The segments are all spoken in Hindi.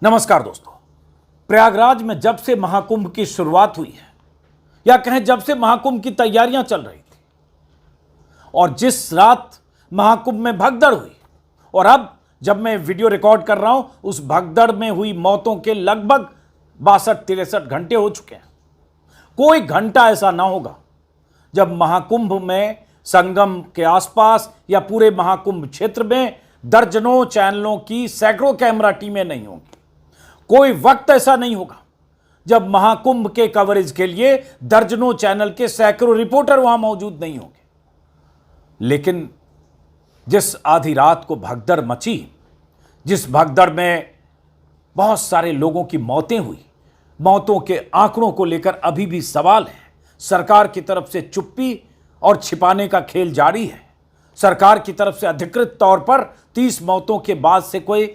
नमस्कार दोस्तों। प्रयागराज में जब से महाकुंभ की शुरुआत हुई है या कहें जब से महाकुंभ की तैयारियां चल रही थी और जिस रात महाकुंभ में भगदड़ हुई और अब जब मैं वीडियो रिकॉर्ड कर रहा हूं उस भगदड़ में हुई मौतों के लगभग 62-63 घंटे हो चुके हैं। कोई घंटा ऐसा ना होगा जब महाकुंभ में संगम के आसपास या पूरे महाकुंभ क्षेत्र में दर्जनों चैनलों की सैकड़ों कैमरा टीमें नहीं होंगी। कोई वक्त ऐसा नहीं होगा जब महाकुंभ के कवरेज के लिए दर्जनों चैनल के सैकड़ों रिपोर्टर वहां मौजूद नहीं होंगे। लेकिन जिस आधी रात को भगदड़ मची, जिस भगदड़ में बहुत सारे लोगों की मौतें हुई, मौतों के आंकड़ों को लेकर अभी भी सवाल है। सरकार की तरफ से चुप्पी और छिपाने का खेल जारी है। सरकार की तरफ से अधिकृत तौर पर 30 मौतों के बाद से कोई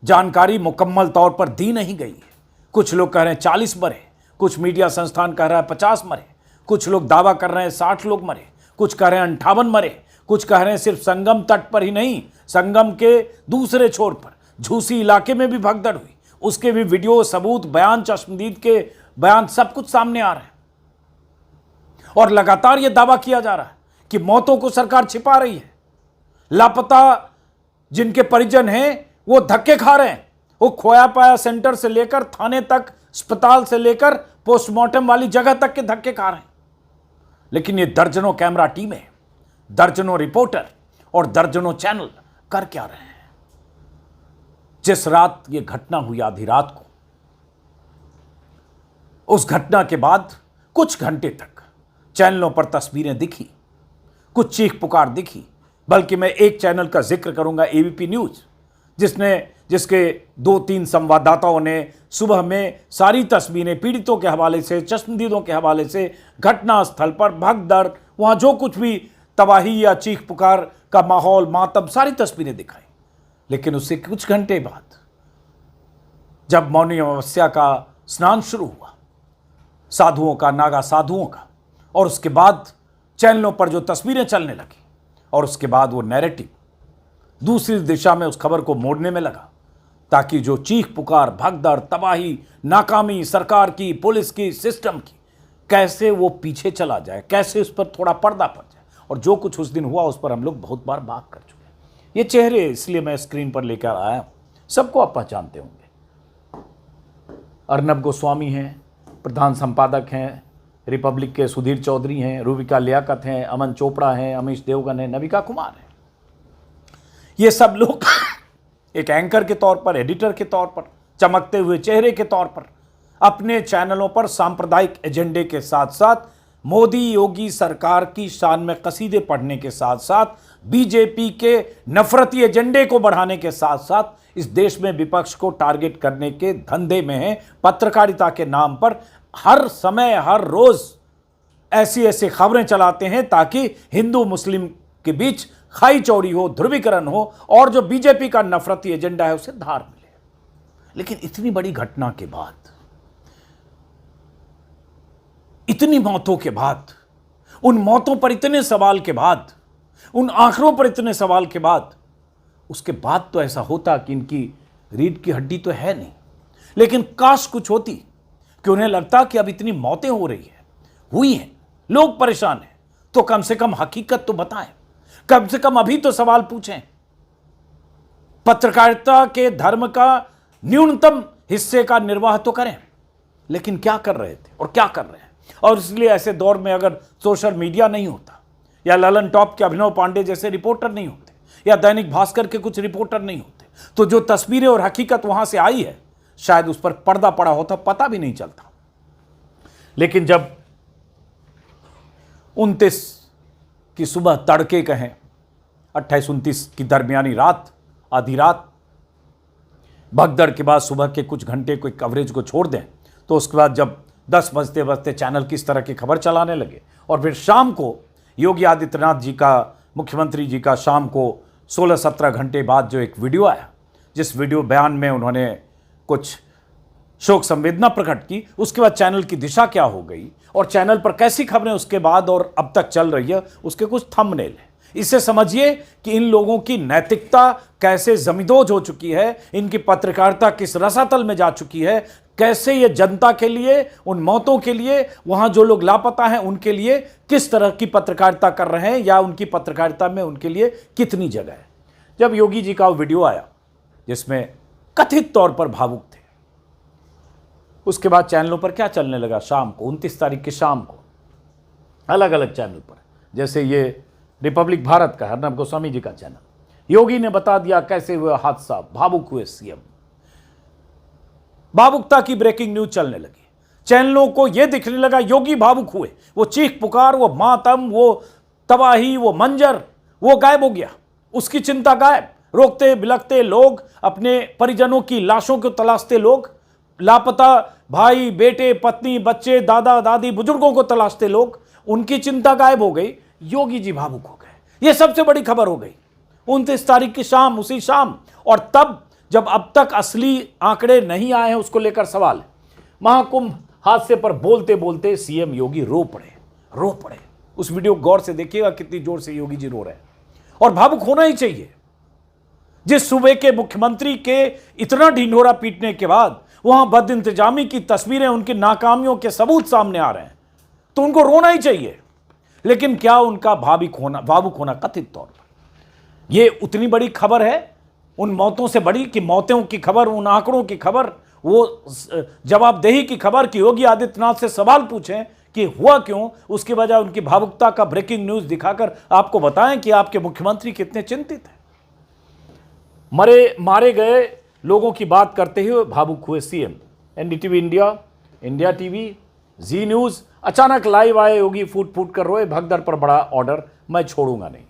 जानकारी मुकम्मल तौर पर दी नहीं गई है। कुछ लोग कह रहे हैं 40 मरे, कुछ मीडिया संस्थान कह रहा है 50 मरे, कुछ लोग दावा कर रहे हैं 60 लोग मरे, कुछ कह रहे हैं 58 मरे, कुछ कह रहे हैं सिर्फ संगम तट पर ही नहीं, संगम के दूसरे छोर पर झूसी इलाके में भी भगदड़ हुई। उसके भी वीडियो, सबूत, बयान, चश्मदीद के बयान सब कुछ सामने आ रहे हैं और लगातार यह दावा किया जा रहा है कि मौतों को सरकार छिपा रही है। लापता जिनके परिजन हैं वो धक्के खा रहे हैं। वो खोया पाया सेंटर से लेकर थाने तक, अस्पताल से लेकर पोस्टमार्टम वाली जगह तक के धक्के खा रहे हैं। लेकिन ये दर्जनों कैमरा टीमें, दर्जनों रिपोर्टर और दर्जनों चैनल कर क्या रहे हैं? जिस रात ये घटना हुई, आधी रात को, उस घटना के बाद कुछ घंटे तक चैनलों पर तस्वीरें दिखी, कुछ चीख पुकार दिखी। बल्कि मैं एक चैनल का जिक्र करूंगा, एबीपी न्यूज, जिसके 2-3 संवाददाताओं ने सुबह में सारी तस्वीरें पीड़ितों के हवाले से, चश्मदीदों के हवाले से, घटना स्थल पर भगदड़, वहां जो कुछ भी तबाही या चीख पुकार का माहौल, मातम, सारी तस्वीरें दिखाई। लेकिन उससे कुछ घंटे बाद जब मौनी अमावस्या का स्नान शुरू हुआ, साधुओं का, नागा साधुओं का, और उसके बाद चैनलों पर जो तस्वीरें चलने लगी और उसके बाद वो नैरेटिव दूसरी दिशा में उस खबर को मोड़ने में लगा ताकि जो चीख पुकार, भगदड़, तबाही, नाकामी सरकार की, पुलिस की, सिस्टम की, कैसे वो पीछे चला जाए, कैसे उस पर थोड़ा पर्दा पड़ जाए। और जो कुछ उस दिन हुआ उस पर हम लोग बहुत बार बात कर चुके हैं। ये चेहरे इसलिए मैं स्क्रीन पर लेकर आया हूं, सबको आप पहचानते होंगे। अर्नब गोस्वामी हैं, प्रधान संपादक हैं, रिपब्लिक के सुधीर चौधरी हैं, रूबिका लियाकत हैं, अमन चोपड़ा हैं, अमीश देवगन हैं, नविका कुमार हैं। ये सब लोग एक एंकर के तौर पर, एडिटर के तौर पर, चमकते हुए चेहरे के तौर पर अपने चैनलों पर सांप्रदायिक एजेंडे के साथ साथ मोदी योगी सरकार की शान में कसीदे पढ़ने के साथ साथ बीजेपी के नफरती एजेंडे को बढ़ाने के साथ साथ इस देश में विपक्ष को टारगेट करने के धंधे में हैं। पत्रकारिता के नाम पर हर समय, हर रोज ऐसी ऐसी खबरें चलाते हैं ताकि हिंदू मुस्लिम के बीच खाई चौड़ी हो, ध्रुवीकरण हो और जो बीजेपी का नफरती एजेंडा है उसे धार मिले। लेकिन इतनी बड़ी घटना के बाद, इतनी मौतों के बाद, उन मौतों पर इतने सवाल के बाद, उन आंकड़ों पर इतने सवाल के बाद, उसके बाद तो ऐसा होता कि इनकी रीढ़ की हड्डी तो है नहीं, लेकिन काश कुछ होती कि उन्हें लगता कि अब इतनी मौतें हो रही है, हुई हैं, लोग परेशान हैं, तो कम से कम हकीकत तो बताएं, कम से कम अभी तो सवाल पूछें। पत्रकारिता के धर्म का न्यूनतम हिस्से का निर्वाह तो करें। लेकिन क्या कर रहे थे और क्या कर रहे हैं? और इसलिए ऐसे दौर में अगर सोशल मीडिया नहीं होता या ललन टॉप के अभिनव पांडे जैसे रिपोर्टर नहीं होते या दैनिक भास्कर के कुछ रिपोर्टर नहीं होते, तो जो तस्वीरें और हकीकत वहां से आई है शायद उस पर पर्दा पड़ा होता, पता भी नहीं चलता। लेकिन जब 29 की सुबह तड़के कहें, 28-29 की दरमियानी रात, आधी रात, भगदड़ के बाद सुबह के कुछ घंटे कोई कवरेज को छोड़ दें, तो उसके बाद जब 10 बजते बजते चैनल किस तरह की खबर चलाने लगे और फिर शाम को योगी आदित्यनाथ जी का, मुख्यमंत्री जी का शाम को 16-17 घंटे बाद जो एक वीडियो आया, जिस वीडियो बयान में उन्होंने कुछ शोक संवेदना प्रकट की, उसके बाद चैनल की दिशा क्या हो गई और चैनल पर कैसी खबरें उसके बाद और अब तक चल रही है, उसके कुछ थंबनेल हैं। इससे समझिए कि इन लोगों की नैतिकता कैसे जमींदोज हो चुकी है, इनकी पत्रकारिता किस रसातल में जा चुकी है, कैसे ये जनता के लिए, उन मौतों के लिए, वहां जो लोग लापता हैं उनके लिए किस तरह की पत्रकारिता कर रहे हैं, या उनकी पत्रकारिता में उनके लिए कितनी जगह है। जब योगी जी का वीडियो आया जिसमें कथित तौर पर भावुक थे, उसके बाद चैनलों पर क्या चलने लगा, शाम को 29 तारीख की शाम को अलग अलग चैनल पर, जैसे ये रिपब्लिक भारत का अर्नब गोस्वामी जी का चैनल, योगी ने बता दिया कैसे हुआ हादसा, भावुक हुए सीएम। भावुकता की ब्रेकिंग न्यूज चलने लगी, चैनलों को यह दिखने लगा योगी भावुक हुए, वो चीख पुकार, वो मातम, वो तबाही, वो मंजर, वो गायब हो गया, उसकी चिंता गायब। रोकते बिलखते लोग, अपने परिजनों की लाशों को तलाशते लोग, लापता भाई बेटे पत्नी बच्चे दादा दादी बुजुर्गों को तलाशते लोग, उनकी चिंता गायब हो गई, योगी जी भावुक हो गए। यह सबसे बड़ी खबर हो गई 29 तारीख की शाम, उसी शाम। और तब जब अब तक असली आंकड़े नहीं आए हैं उसको लेकर सवाल है। महाकुंभ हादसे पर बोलते बोलते सीएम योगी रो पड़े। उस वीडियो गौर से देखिएगा कितनी जोर से योगी जी रो रहे हैं। और भावुक होना ही चाहिए। जिस सूबे के मुख्यमंत्री के इतना ढिंढोरा पीटने के बाद वहां बदइंतजामी की तस्वीरें, उनकी नाकामियों के सबूत सामने आ रहे हैं, तो उनको रोना ही चाहिए। लेकिन क्या उनका भावुक होना कथित तौर पर यह उतनी बड़ी खबर है उन मौतों से बड़ी, कि मौतों की खबर, उन आंकड़ों की खबर, वो जवाबदेही की खबर, कि योगी आदित्यनाथ से सवाल पूछें कि हुआ क्यों, उसके बजाय उनकी भावुकता का ब्रेकिंग न्यूज दिखाकर आपको बताएं कि आपके मुख्यमंत्री कितने चिंतित हैं। मारे गए लोगों की बात करते हुए भावुक हुए CM. NDTV India, India TV, Zee news, अचानक लाइव आए योगी, फूट फूट कर रोए, भगदड़ पर बड़ा ऑर्डर, मैं छोड़ूंगा नहीं,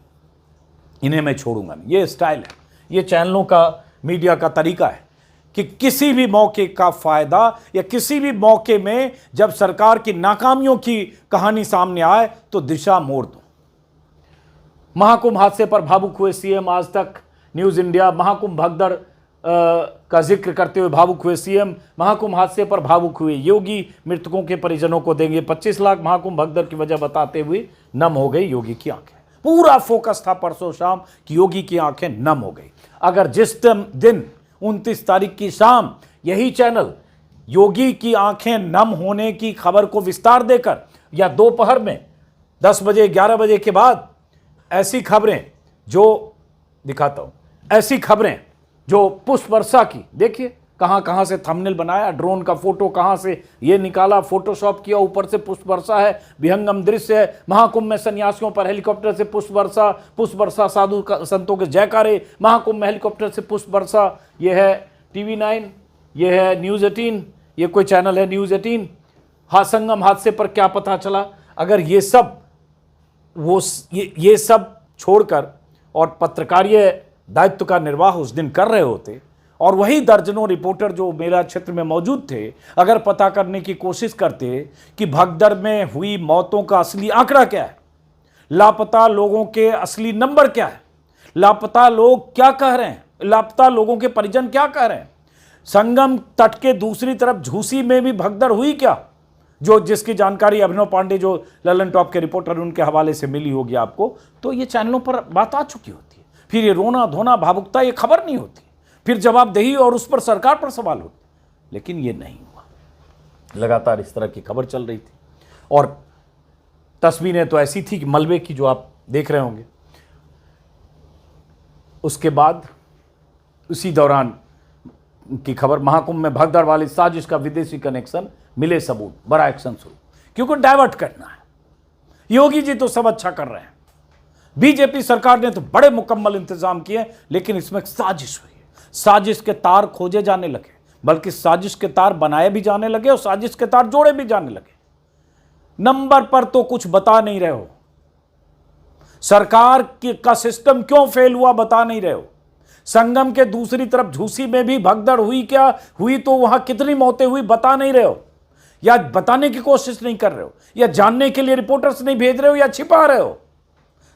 इन्हें मैं छोड़ूंगा नहीं। ये स्टाइल है, ये चैनलों का, मीडिया का तरीका है कि किसी भी मौके का फायदा या किसी भी मौके में जब सरकार की नाकामियों की कहानी सामने आए तो दिशा मोड़ दो। महाकुंभ हादसे पर भावुक हुए सीएम। आज तक न्यूज इंडिया, महाकुंभ भगदड़ का जिक्र करते हुए भावुक हुए सीएम। महाकुंभ हादसे पर भावुक हुए योगी, मृतकों के परिजनों को देंगे 25 लाख। महाकुंभ भगदड़ की वजह बताते हुए नम हो गई योगी की आंखें। पूरा फोकस था परसों शाम कि योगी की आंखें नम हो गई। अगर जिस दिन 29 तारीख की शाम यही चैनल योगी की आंखें नम होने की खबर को विस्तार देकर, या दोपहर में 10 बजे 11 बजे के बाद ऐसी खबरें जो दिखाता हूं, ऐसी खबरें जो पुष्प वर्षा की, देखिए कहां से थंबनेल बनाया, ड्रोन का फोटो कहां से ये निकाला, फोटोशॉप किया, ऊपर से पुष्प वर्षा है, विहंगम दृश्य है, महाकुंभ में सन्यासियों पर हेलीकॉप्टर से पुष्प वर्षा, साधु संतों के जयकारे, महाकुंभ में हेलीकॉप्टर से पुष्प वर्षा। ये है टीवी 9, ये है न्यूज़ 18, ये कोई चैनल है न्यूज़ 18। संगम हादसे पर क्या पता चला। अगर ये सब छोड़कर और पत्रकारीय दायित्व का निर्वाह उस दिन कर रहे होते, और वही दर्जनों रिपोर्टर जो मेरा क्षेत्र में मौजूद थे, अगर पता करने की कोशिश करते कि भगदड़ में हुई मौतों का असली आंकड़ा क्या है, लापता लोगों के असली नंबर क्या है, लापता लोग क्या कह रहे हैं, लापता लोगों के परिजन क्या कह रहे हैं, संगम तट के दूसरी तरफ झूसी में भी भगदड़ हुई क्या, जिसकी जानकारी अभिनव पांडे जो ललन टॉप के रिपोर्टर उनके हवाले से मिली होगी आपको, तो ये चैनलों पर बात आ चुकी होती है। फिर ये रोना धोना भावुकता ये खबर नहीं होती, फिर जवाबदेही और उस पर सरकार पर सवाल होते। लेकिन ये नहीं हुआ, लगातार इस तरह की खबर चल रही थी। और तस्वीरें तो ऐसी थी कि मलबे की, जो आप देख रहे होंगे। उसके बाद उसी दौरान की खबर, महाकुंभ में भगदड़ वाली साजिश का विदेशी कनेक्शन, मिले सबूत, बड़ा एक्शन शुरू, क्योंकि डाइवर्ट करना है। योगी जी तो सब अच्छा कर रहे हैं, बीजेपी सरकार ने तो बड़े मुकम्मल इंतजाम किए, लेकिन इसमें साजिश हुई है। साजिश के तार खोजे जाने लगे, बल्कि साजिश के तार बनाए भी जाने लगे और साजिश के तार जोड़े भी जाने लगे। नंबर पर तो कुछ बता नहीं रहे हो, सरकार का सिस्टम क्यों फेल हुआ बता नहीं रहे हो, संगम के दूसरी तरफ झूसी में भी भगदड़ हुई क्या हुई, तो वहां कितनी मौतें हुई बता नहीं रहे हो, या बताने की कोशिश नहीं कर रहे हो, या जानने के लिए रिपोर्टर्स नहीं भेज रहे हो, या छिपा रहे हो,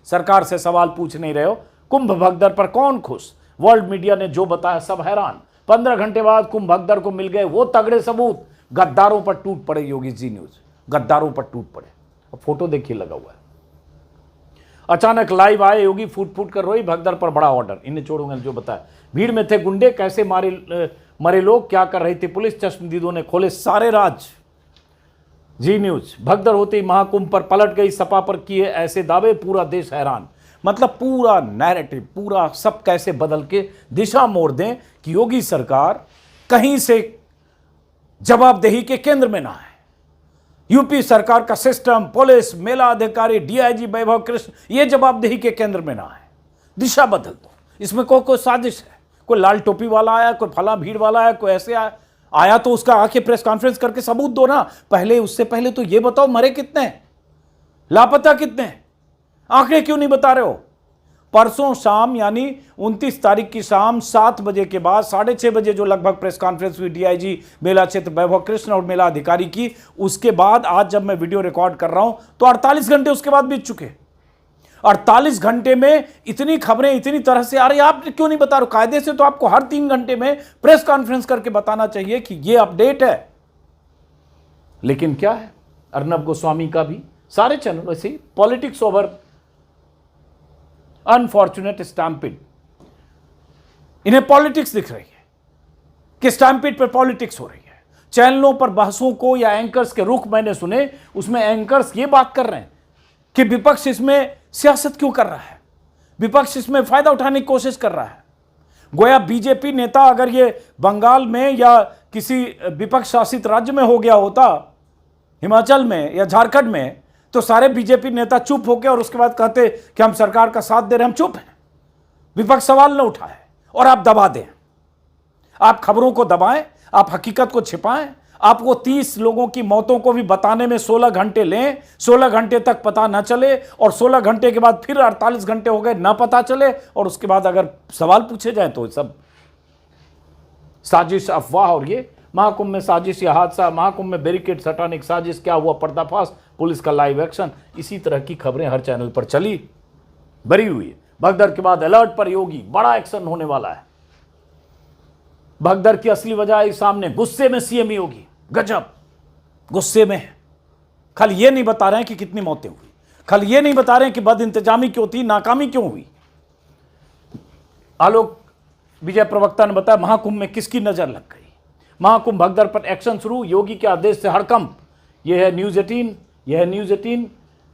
सरकार से सवाल पूछ नहीं रहे हो। कुंभ भगदड़ पर कौन खुश, वर्ल्ड मीडिया ने जो बताया सब हैरान। 15 घंटे बाद कुंभ भगदड़ को मिल गए वो तगड़े सबूत, गद्दारों पर टूट पड़े योगी जी न्यूज, गद्दारों पर टूट पड़े। अब फोटो देखिए लगा हुआ है। अचानक लाइव आए योगी, फूट फूट कर रोई, भगदड़ पर बड़ा ऑर्डर, इन्हें छोड़ूंगा जो बताया। भीड़ में थे गुंडे, कैसे मरे लोग, क्या कर रही थी पुलिस, चश्मदीदों ने खोले सारे राज। जी न्यूज, भगदड़ होते ही महाकुंभ पर पलट गई, सपा पर किए ऐसे दावे, पूरा देश हैरान। मतलब पूरा नैरेटिव, पूरा सब कैसे बदल के दिशा मोड़ दें कि योगी सरकार कहीं से जवाबदेही के केंद्र में ना है। यूपी सरकार का सिस्टम, पुलिस, मेला अधिकारी, डीआईजी वैभव कृष्ण, ये जवाबदेही के केंद्र में ना है। दिशा बदल दो। इसमें कोई साजिश है, कोई लाल टोपी वाला आया, कोई फला भीड़ वाला आया, कोई ऐसे आया तो उसका आके प्रेस कॉन्फ्रेंस करके सबूत दो ना। पहले, उससे पहले तो ये बताओ मरे कितने हैं, लापता कितने हैं, आंकड़े क्यों नहीं बता रहे हो। परसों शाम यानी 29 तारीख की शाम 7 बजे के बाद 6:30 बजे जो लगभग प्रेस कॉन्फ्रेंस हुई डीआईजी मेला क्षेत्र वैभव कृष्ण और मेला अधिकारी की, उसके बाद आज जब मैं वीडियो रिकॉर्ड कर रहा हूं तो 48 घंटे उसके बाद बीत चुके। 48 घंटे में इतनी खबरें इतनी तरह से आ रही, आप क्यों नहीं बता रहे? कायदे से तो आपको हर 3 घंटे में प्रेस कॉन्फ्रेंस करके बताना चाहिए कि यह अपडेट है। लेकिन क्या है, अर्नब गोस्वामी का भी, सारे चैनल ऐसे पॉलिटिक्स ओवर अनफॉर्चुनेट स्टैम्पिड, इन्हें पॉलिटिक्स दिख रही है कि स्टैम्पिड पर पॉलिटिक्स हो रही है। चैनलों पर बहसों को या एंकर्स के रुख मैंने सुने, उसमें एंकर्स ये बात कर रहे हैं कि विपक्ष इसमें सियासत क्यों कर रहा है, विपक्ष इसमें फायदा उठाने की कोशिश कर रहा है। गोया बीजेपी नेता अगर ये बंगाल में या किसी विपक्ष शासित राज्य में हो गया होता, हिमाचल में या झारखंड में, तो सारे बीजेपी नेता चुप होकर और उसके बाद कहते कि हम सरकार का साथ दे रहे हैं, हम चुप हैं, विपक्ष सवाल न उठाए और आप दबा दें। आप खबरों को दबाएं, आप हकीकत को छिपाएं, आप वो 30 लोगों की मौतों को भी बताने में 16 घंटे लें, 16 घंटे तक पता ना चले और 16 घंटे के बाद फिर 48 घंटे हो गए ना पता चले, और उसके बाद अगर सवाल पूछे जाए तो सब साजिश, अफवाह। और ये महाकुंभ में साजिश या हादसा, महाकुंभ में बैरिकेड हटाने की साजिश, क्या हुआ पर्दाफाश, पुलिस का लाइव एक्शन, इसी तरह की खबरें हर चैनल पर चली भरी हुई है। भगदड़ के बाद अलर्ट पर योगी, बड़ा एक्शन होने वाला है। भगदड़ की असली वजह आई सामने, गुस्से में सीएम योगी, गजब गुस्से में है। खाली ये नहीं बता रहे हैं कि कितनी मौतें हुई, खाली ये नहीं बता रहे हैं कि बद इंतजामी क्यों थी, नाकामी क्यों हुई। आलोक विजय प्रवक्ता ने बताया महाकुंभ में किसकी नजर लग गई। महाकुंभ भगदड़ पर एक्शन शुरू, योगी के आदेश से हड़कंप। यह है न्यूज 18, यह है न्यूज 18,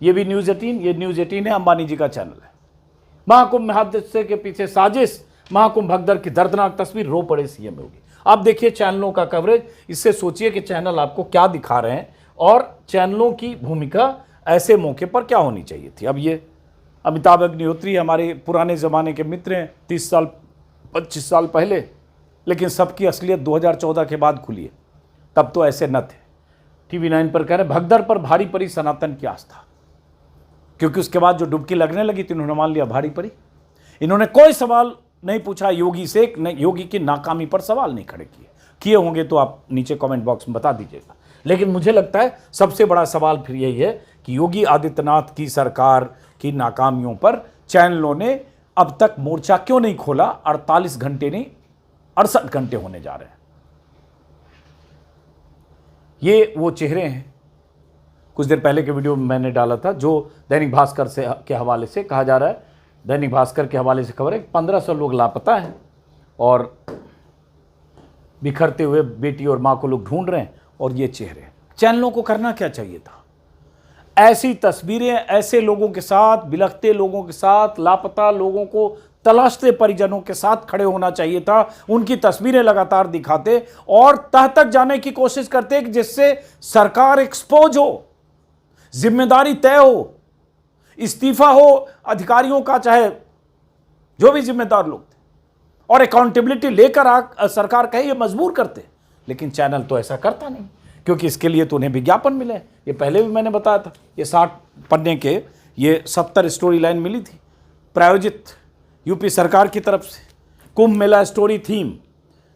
यह भी न्यूज 18, यह न्यूज 18 है, अंबानी जी का चैनल है। महाकुंभ में हादसे के पीछे साजिश, महाकुंभ भगदड़ की दर्दनाक तस्वीर, रो पड़े सीएम योगी। आप देखिए चैनलों का कवरेज, इससे सोचिए कि चैनल आपको क्या दिखा रहे हैं और चैनलों की भूमिका ऐसे मौके पर क्या होनी चाहिए थी। अब ये अमिताभ अग्निहोत्री हमारे पुराने ज़माने के मित्र हैं, 30 साल 25 साल पहले, लेकिन सबकी असलियत 2014 के बाद खुली है, तब तो ऐसे न थे। TV9 पर कह रहे भगदड़ पर भारी पड़ी सनातन की आस्था, क्योंकि उसके बाद जो डुबकी लगने लगी थी उन्होंने मान लिया भारी पड़ी। इन्होंने कोई सवाल नहीं पूछा योगी से, योगी की नाकामी पर सवाल नहीं खड़े किए होंगे तो आप नीचे कमेंट बॉक्स में बता दीजिएगा। लेकिन मुझे लगता है सबसे बड़ा सवाल फिर यही है कि योगी आदित्यनाथ की सरकार की नाकामियों पर चैनलों ने अब तक मोर्चा क्यों नहीं खोला। 48 घंटे नहीं 68 घंटे होने जा रहे हैं। ये वो चेहरे हैं, कुछ देर पहले के वीडियो में मैंने डाला था, जो दैनिक भास्कर से के हवाले से कहा जा रहा है, दैनिक भास्कर के हवाले से खबर है 1500 लोग लापता हैं और बिखरते हुए बेटी और मां को लोग ढूंढ रहे हैं। और ये चेहरे, चैनलों को करना क्या चाहिए था, ऐसी तस्वीरें ऐसे लोगों के साथ, बिलखते लोगों के साथ, लापता लोगों को तलाशते परिजनों के साथ खड़े होना चाहिए था। उनकी तस्वीरें लगातार दिखाते और तह तक जाने की कोशिश करते कि जिससे सरकार एक्सपोज हो, जिम्मेदारी तय हो, इस्तीफा हो अधिकारियों का, चाहे जो भी जिम्मेदार लोग थे, और अकाउंटेबिलिटी लेकर सरकार कहे ये मजबूर करते। लेकिन चैनल तो ऐसा करता नहीं, क्योंकि इसके लिए तो उन्हें विज्ञापन मिले। ये पहले भी मैंने बताया था, ये 60 पन्ने के ये 70 स्टोरी लाइन मिली थी, प्रायोजित यूपी सरकार की तरफ से। कुंभ मेला स्टोरी थीम,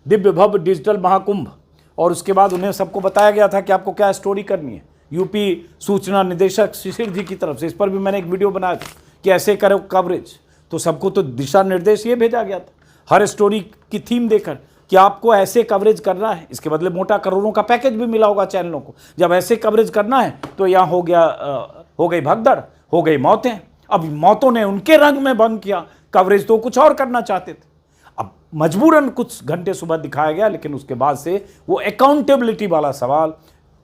दिव्य भव्य डिजिटल महाकुंभ, और उसके बाद उन्हें सबको बताया गया था कि आपको क्या स्टोरी करनी है। यूपी सूचना निदेशक शिशिर जी की तरफ से, इस पर भी मैंने एक वीडियो बनाया था कि ऐसे करो कवरेज, तो सबको तो दिशा निर्देश ये भेजा गया था हर स्टोरी की थीम देकर कि आपको ऐसे कवरेज करना है। इसके बदले मोटा करोड़ों का पैकेज भी मिला होगा चैनलों को। जब ऐसे कवरेज करना है तो यहाँ हो गई भगदड़, हो गई मौतें, अब मौतों ने उनके रंग में भंग किया, कवरेज तो कुछ और करना चाहते थे। अब मजबूरन कुछ घंटे सुबह दिखाया गया, लेकिन उसके बाद से वो अकाउंटेबिलिटी वाला सवाल,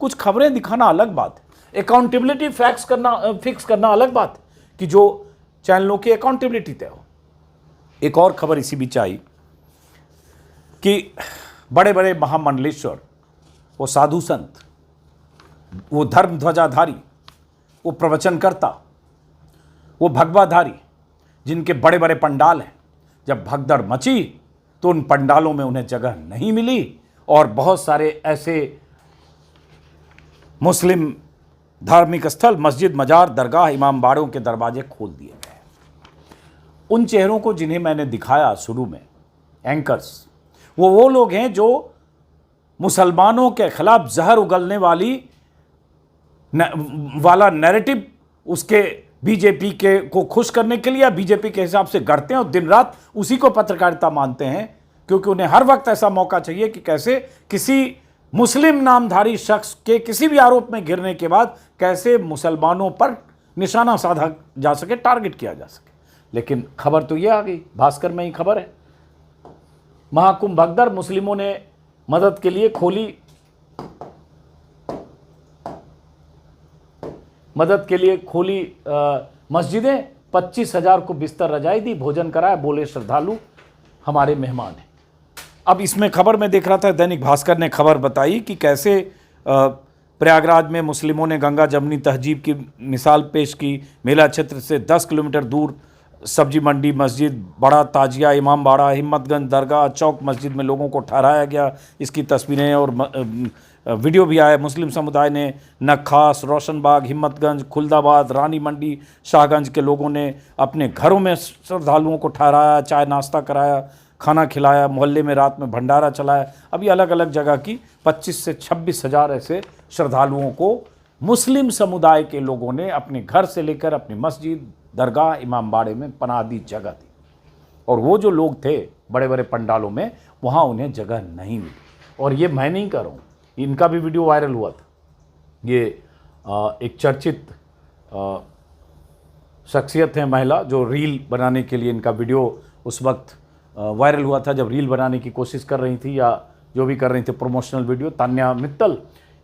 कुछ खबरें दिखाना अलग बात है, अकाउंटेबिलिटी फिक्स करना अलग बात है कि जो चैनलों की अकाउंटेबिलिटी तय हो। एक और खबर इसी बीच आई कि बड़े बड़े महामंडलेश्वर, वो साधु संत, वो धर्म ध्वजाधारी, वो प्रवचनकर्ता, वो भगवाधारी, जिनके बड़े बड़े पंडाल हैं, जब भगदड़ मची तो उन पंडालों में उन्हें जगह नहीं मिली और बहुत सारे ऐसे मुस्लिम धार्मिक स्थल, मस्जिद, मजार, दरगाह, इमाम बाड़ों के दरवाजे खोल दिए गए। उन चेहरों को जिन्हें मैंने दिखाया शुरू में, एंकर्स, वो लोग हैं जो मुसलमानों के खिलाफ जहर उगलने वाला नैरेटिव उसके बीजेपी के को खुश करने के लिए या बीजेपी के हिसाब से गढ़ते हैं और दिन रात उसी को पत्रकारिता मानते हैं, क्योंकि उन्हें हर वक्त ऐसा मौका चाहिए कि कैसे किसी मुस्लिम नामधारी शख्स के किसी भी आरोप में घिरने के बाद कैसे मुसलमानों पर निशाना साधा जा सके, टारगेट किया जा सके। लेकिन खबर तो ये आ गई, भास्कर में ही खबर है, महाकुंभ भगदड़, मुस्लिमों ने मदद के लिए खोली मस्जिदें, 25,000 को बिस्तर रजाई दी, भोजन कराया, बोले श्रद्धालु हमारे मेहमान हैं। अब इसमें खबर में देख रहा था, दैनिक भास्कर ने खबर बताई कि कैसे प्रयागराज में मुस्लिमों ने गंगा जमनी तहजीब की मिसाल पेश की। मेला क्षेत्र से 10 किलोमीटर दूर सब्जी मंडी, मस्जिद, बड़ा ताजिया, इमाम बाड़ा, हिम्मतगंज, दरगाह, चौक मस्जिद में लोगों को ठहराया गया। इसकी तस्वीरें और वीडियो भी आए। मुस्लिम समुदाय ने नखास, रोशनबाग, हिम्मतगंज, खुलदाबाद, रानी मंडी, शाहगंज के लोगों ने अपने घरों में श्रद्धालुओं को ठहराया, चाय नाश्ता कराया, खाना खिलाया, मोहल्ले में रात में भंडारा चलाया। अभी अलग अलग जगह की 25 से 26,000 ऐसे श्रद्धालुओं को मुस्लिम समुदाय के लोगों ने अपने घर से लेकर अपनी मस्जिद, दरगाह, इमाम बाड़े में पनाह दी, जगह दी। और वो जो लोग थे बड़े बड़े पंडालों में, वहाँ उन्हें जगह नहीं मिली। और ये मैं नहीं कर रहा हूँ, इनका भी वीडियो वायरल हुआ था। ये एक चर्चित शख्सियत है, महिला, जो रील बनाने के लिए, इनका वीडियो उस वक्त वायरल हुआ था जब रील बनाने की कोशिश कर रही थी या जो भी कर रही थी प्रमोशनल वीडियो, तान्या मित्तल।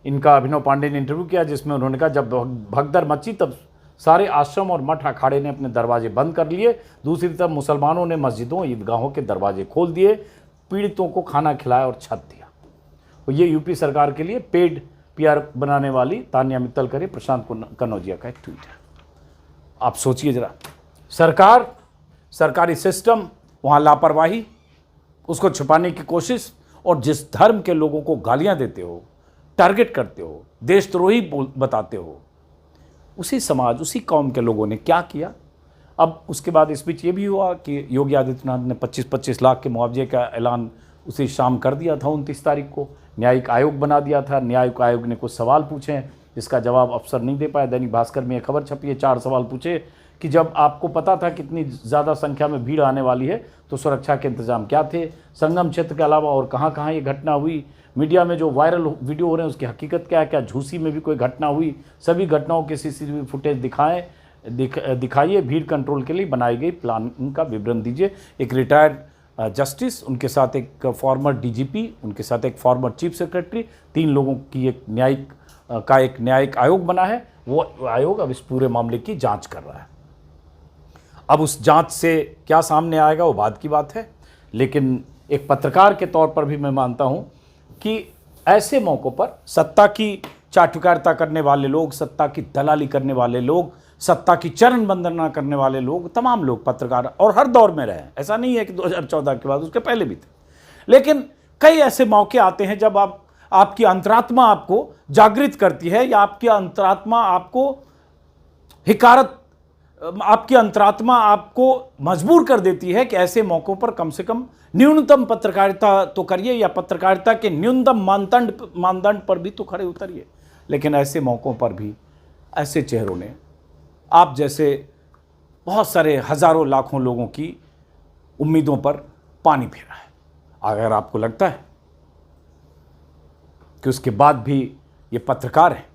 इनका अभिनव पांडे ने इंटरव्यू किया जिसमें उन्होंने कहा जब भगदड़ मची तब सारे आश्रम और मठ अखाड़े ने अपने दरवाजे बंद कर लिए, दूसरी तरफ मुसलमानों ने मस्जिदों, ईदगाहों के दरवाजे खोल दिए, पीड़ितों को खाना खिलाया और छत दिया। और ये यूपी सरकार के लिए पेड PR बनाने वाली तान्या मित्तल करे प्रशांत कनौजिया का एक ट्वीट है। आप सोचिए जरा, सरकारी सिस्टम, वहाँ लापरवाही, उसको छुपाने की कोशिश, और जिस धर्म के लोगों को गालियाँ देते हो, टारगेट करते हो, देशद्रोही बताते हो, उसी समाज, उसी कौम के लोगों ने क्या किया। अब उसके बाद इस बीच ये भी हुआ कि योगी आदित्यनाथ ने 25-25 लाख के मुआवजे का ऐलान उसी शाम कर दिया था, 29 तारीख को। न्यायिक आयोग बना दिया था। न्यायिक आयोग ने कुछ सवाल पूछे हैं जिसका जवाब अफसर नहीं दे पाए। दैनिक भास्कर में यह खबर छपी है, 4 सवाल पूछे कि जब आपको पता था कितनी ज़्यादा संख्या में भीड़ आने वाली है तो सुरक्षा के इंतजाम क्या थे, संगम क्षेत्र के अलावा और कहाँ कहाँ ये घटना हुई, मीडिया में जो वायरल वीडियो हो रहे हैं उसकी हकीकत क्या है, क्या झूसी में भी कोई घटना हुई, सभी घटनाओं के CCTV फुटेज दिखाइए, भीड़ कंट्रोल के लिए बनाई गई प्लान का विवरण दीजिए। एक रिटायर्ड जस्टिस, उनके साथ एक फॉर्मर DGP, उनके साथ एक फॉर्मर चीफ सेक्रेटरी, 3 लोगों की एक न्यायिक आयोग बना है। वो आयोग अब इस पूरे मामले की जांच कर रहा है। अब उस जांच से क्या सामने आएगा वो बाद की बात है, लेकिन एक पत्रकार के तौर पर भी मैं मानता हूं कि ऐसे मौक़ों पर सत्ता की चाटुकारिता करने वाले लोग, सत्ता की दलाली करने वाले लोग, सत्ता की चरण वंदना करने वाले लोग, तमाम लोग पत्रकार और हर दौर में रहे। ऐसा नहीं है कि 2014 के बाद, उसके पहले भी थे। लेकिन कई ऐसे मौके आते हैं जब आपकी अंतरात्मा आपको जागृत करती है, या आपकी अंतरात्मा आपको मजबूर कर देती है कि ऐसे मौक़ों पर कम से कम न्यूनतम पत्रकारिता तो करिए, या पत्रकारिता के न्यूनतम मानदंड पर भी तो खड़े उतरिए। लेकिन ऐसे मौक़ों पर भी ऐसे चेहरों ने आप जैसे बहुत सारे हज़ारों लाखों लोगों की उम्मीदों पर पानी फेरा है। अगर आपको लगता है कि उसके बाद भी ये पत्रकार हैं,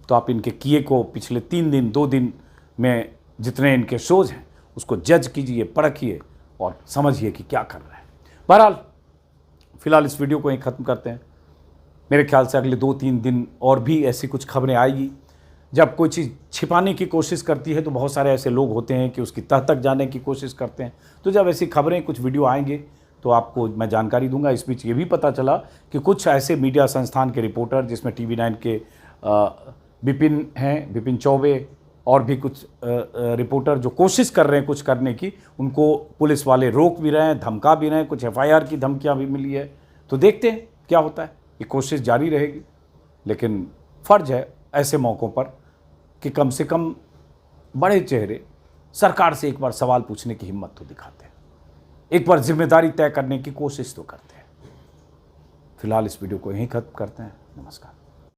तो आप इनके किए को पिछले 3 दिन 2 दिन में जितने इनके शोज हैं उसको जज कीजिए, परखिए और समझिए कि क्या कर रहे हैं। बहरहाल फिलहाल इस वीडियो को यहीं ख़त्म करते हैं। मेरे ख्याल से अगले 2-3 दिन और भी ऐसी कुछ खबरें आएगी। जब कोई चीज़ छिपाने की कोशिश करती है तो बहुत सारे ऐसे लोग होते हैं कि उसकी तह तक जाने की कोशिश करते हैं। तो जब ऐसी खबरें, कुछ वीडियो आएंगे तो आपको मैं जानकारी दूंगा। इस बीच ये भी पता चला कि कुछ ऐसे मीडिया संस्थान के रिपोर्टर, जिसमें TV9 के विपिन हैं, विपिन चौबे, और भी कुछ रिपोर्टर जो कोशिश कर रहे हैं कुछ करने की, उनको पुलिस वाले रोक भी रहे हैं, धमका भी रहे हैं, कुछ FIR की धमकियाँ भी मिली है। तो देखते हैं क्या होता है। ये कोशिश जारी रहेगी, लेकिन फ़र्ज है ऐसे मौक़ों पर कि कम से कम बड़े चेहरे सरकार से एक बार सवाल पूछने की हिम्मत तो दिखाते हैं, एक बार जिम्मेदारी तय करने की कोशिश तो करते हैं। फिलहाल इस वीडियो को यहीं खत्म करते हैं। नमस्कार।